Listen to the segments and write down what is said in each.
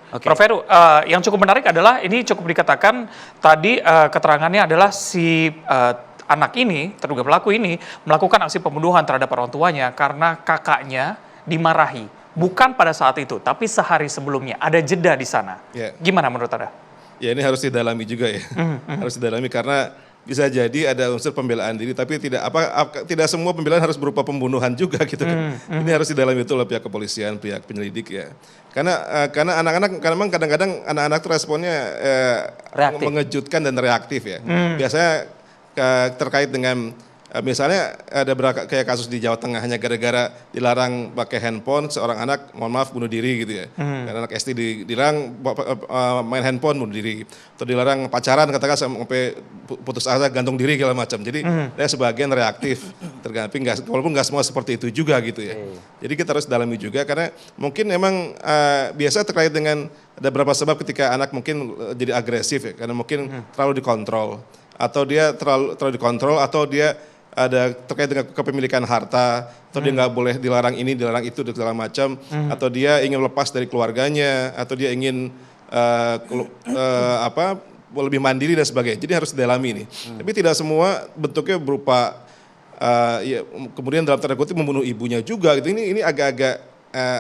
Prof. Heru, yang cukup menarik adalah ini cukup dikatakan tadi keterangannya adalah si anak ini, terduga pelaku ini melakukan aksi pembunuhan terhadap orang tuanya karena kakaknya dimarahi. Bukan pada saat itu, tapi sehari sebelumnya. Ada jeda di sana. Gimana menurut Anda? Ya ini harus didalami juga ya. Harus didalami karena bisa jadi ada unsur pembelaan diri, tapi tidak semua pembelaan harus berupa pembunuhan juga gitu kan. Ini harus didalami betul oleh pihak kepolisian, pihak penyelidik ya. Karena anak-anak memang kadang-kadang anak-anak itu responnya mengejutkan dan reaktif ya. Biasanya terkait dengan misalnya ada kayak kasus di Jawa Tengah hanya gara-gara dilarang pakai handphone seorang anak mohon maaf bunuh diri gitu ya. Karena anak SD dilarang main handphone bunuh diri atau dilarang pacaran katakan sampai putus asa gantung diri segala macam. Jadi sebagian reaktif tergantung walaupun nggak semua seperti itu juga gitu ya. Jadi kita harus dalami juga karena mungkin memang biasa terkait dengan ada beberapa sebab ketika anak mungkin jadi agresif ya karena mungkin terlalu dikontrol atau dia terlalu dikontrol atau dia ada terkait dengan kepemilikan harta atau dia nggak boleh dilarang ini dilarang itu dan segala macam atau dia ingin lepas dari keluarganya atau dia ingin lebih mandiri dan sebagainya. Jadi harus didalami ini. Tapi tidak semua bentuknya berupa ya kemudian dalam tanda kutip membunuh ibunya juga gitu. Ini agak-agak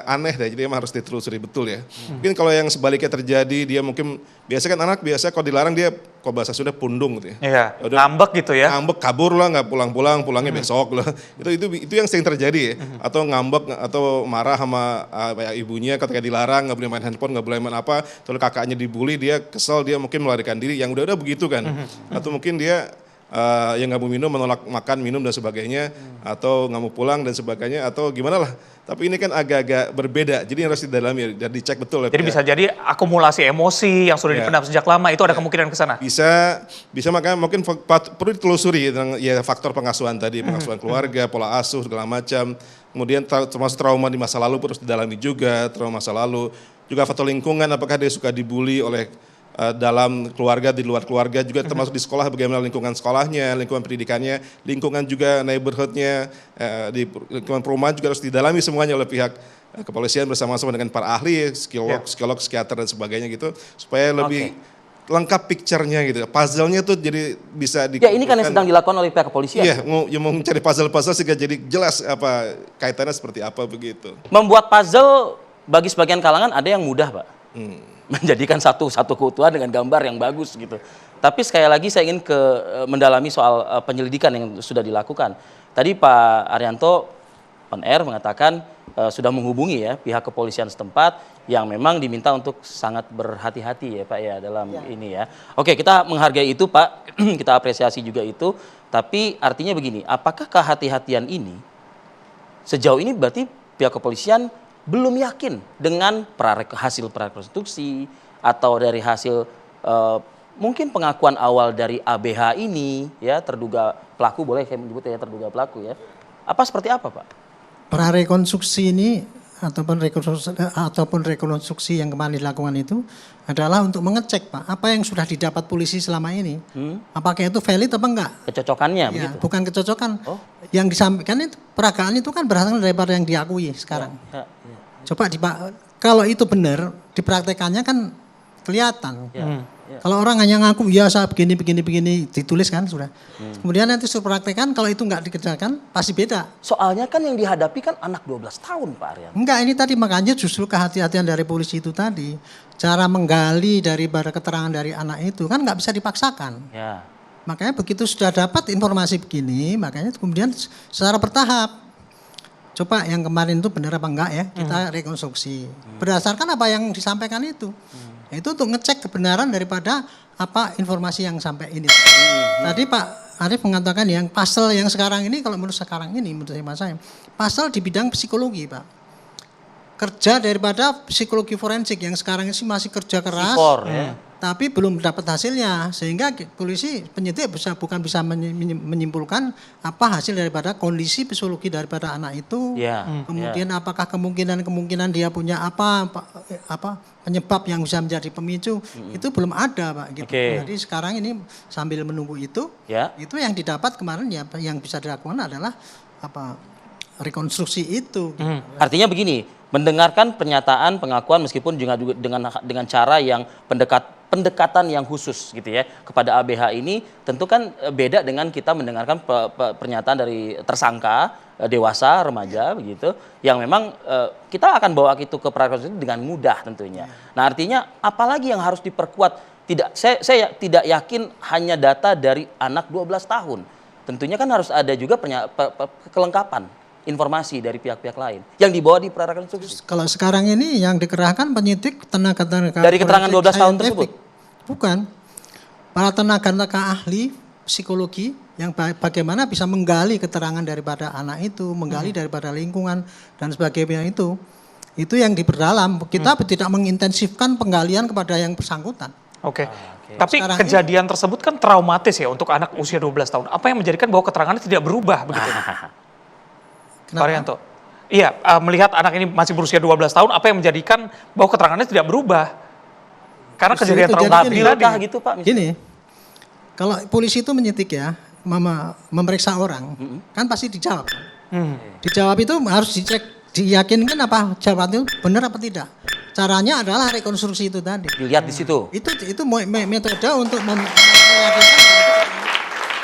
aneh deh, jadi emang harus ditelusuri betul ya. Mungkin kalau yang sebaliknya terjadi, dia mungkin, biasa kan anak biasa kalau dilarang dia, kalau bahasa sudah pundung gitu ya. Iya, ngambek gitu ya. Ngambek, kabur lah, nggak pulang-pulang, pulangnya besok lah. Itu yang sering terjadi ya. Atau ngambek, atau marah sama ibunya ketika dilarang, nggak boleh main handphone, nggak boleh main apa. Terus kakaknya dibully, dia kesel, dia mungkin melarikan diri, yang udah-udah begitu kan. Atau mungkin dia yang nggak mau minum, menolak makan, minum dan sebagainya, atau nggak mau pulang dan sebagainya, atau gimana lah. Tapi ini kan agak-agak berbeda, jadi harus didalami dan dicek betul. Jadi bisa jadi akumulasi emosi yang sudah dipendam sejak lama, itu ada kemungkinan ke sana? Bisa makanya mungkin perlu ditelusuri ya faktor pengasuhan tadi, pengasuhan keluarga, pola asuh segala macam. Kemudian termasuk trauma di masa lalu harus didalami juga, trauma masa lalu. Juga faktor lingkungan, apakah dia suka dibully oleh dalam keluarga, di luar keluarga juga termasuk di sekolah bagaimana lingkungan sekolahnya, lingkungan pendidikannya, lingkungan juga neighborhoodnya, di lingkungan perumahan juga harus didalami semuanya oleh pihak kepolisian bersama-sama dengan para ahli, psikolog, psikiater dan sebagainya gitu, supaya lebih lengkap picture-nya gitu, puzzle-nya tuh jadi bisa ya ini kan yang sedang dilakukan oleh pihak kepolisian. Iya, mau mencari puzzle-puzzle sehingga jadi jelas apa kaitannya seperti apa begitu. Membuat puzzle bagi sebagian kalangan ada yang mudah, Pak. Menjadikan satu keutuhan dengan gambar yang bagus gitu. Tapi sekali lagi saya ingin mendalami soal penyelidikan yang sudah dilakukan. Tadi Pak Arianto on air mengatakan sudah menghubungi ya pihak kepolisian setempat yang memang diminta untuk sangat berhati-hati ya Pak ya dalam ini ya. Oke, kita menghargai itu Pak, kita apresiasi juga itu. Tapi artinya begini, apakah kehati-hatian ini sejauh ini berarti pihak kepolisian belum yakin dengan hasil prarekonstruksi atau dari hasil mungkin pengakuan awal dari ABH ini ya terduga pelaku, boleh saya menyebut ya terduga pelaku ya. Apa seperti apa Pak? Prarekonstruksi ini ataupun rekonstruksi yang kemarin dilakukan itu adalah untuk mengecek Pak apa yang sudah didapat polisi selama ini. Apakah itu valid apa enggak? Kecocokannya ya, begitu? Bukan kecocokan. Yang disampaikan itu peragaan itu kan berasal daripada yang diakui sekarang. Coba kalau itu benar dipraktekannya kan kelihatan. Kalau orang hanya ngaku ya saya begini ditulis kan sudah. Kemudian nanti praktekan kalau itu enggak dikerjakan pasti beda. Soalnya kan yang dihadapi kan anak 12 tahun Pak Aryan. Enggak, ini tadi makanya justru kehati-hatian dari polisi itu tadi. Cara menggali daripada keterangan dari anak itu kan enggak bisa dipaksakan. Ya. Makanya begitu sudah dapat informasi begini, makanya kemudian secara bertahap. Coba yang kemarin itu benar apa enggak ya, kita rekonstruksi. Berdasarkan apa yang disampaikan itu. Itu untuk ngecek kebenaran daripada apa informasi yang sampai ini. Tadi Pak Arief mengatakan yang pasal yang sekarang ini, kalau menurut saya, pasal di bidang psikologi Pak. Kerja daripada psikologi forensik yang sekarang ini masih kerja keras. Tapi belum dapat hasilnya, sehingga polisi penyidik bukan bisa menyimpulkan apa hasil daripada kondisi psikologi daripada anak itu. Kemudian apakah kemungkinan dia punya apa penyebab yang bisa menjadi pemicu, itu belum ada Pak. Gitu. Jadi sekarang ini sambil menunggu itu yang didapat kemarin ya yang bisa dilakukan adalah rekonstruksi itu. Artinya begini, mendengarkan pernyataan, pengakuan meskipun juga dengan cara yang pendekatan yang khusus gitu ya kepada ABH ini tentu kan beda dengan kita mendengarkan pernyataan dari tersangka dewasa remaja begitu yang memang kita akan bawa itu ke peradilan dengan mudah tentunya. Nah artinya apalagi yang harus diperkuat? Saya tidak yakin hanya data dari anak 12 tahun. Tentunya kan harus ada juga kelengkapan informasi dari pihak-pihak lain yang dibawa di peradilan konstitusi. Kalau sekarang ini yang dikerahkan penyidik tenaga dari keterangan 12 tahun tersebut. Bukan. Para tenaga ahli psikologi yang bagaimana bisa menggali keterangan daripada anak itu, menggali daripada lingkungan dan sebagainya itu. Itu yang diperdalam. Kita tidak mengintensifkan penggalian kepada yang bersangkutan. Oke. Tapi Sekarang kejadian tersebut kan traumatis ya untuk anak usia 12 tahun. Apa yang menjadikan bahwa keterangannya tidak berubah begitu? Pak Arianto. Iya, melihat anak ini masih berusia 12 tahun, apa yang menjadikan bahwa keterangannya tidak berubah? Karena kejadian traumatis tadi. Gitu Pak. Gini, kalau polisi itu menyidik ya, memeriksa orang, kan pasti dijawab. Dijawab itu harus dicek, diyakinkan apa jawabannya benar apa tidak. Caranya adalah rekonstruksi itu tadi. Dilihat di situ. Itu metode untuk meyakinkan bahwa itu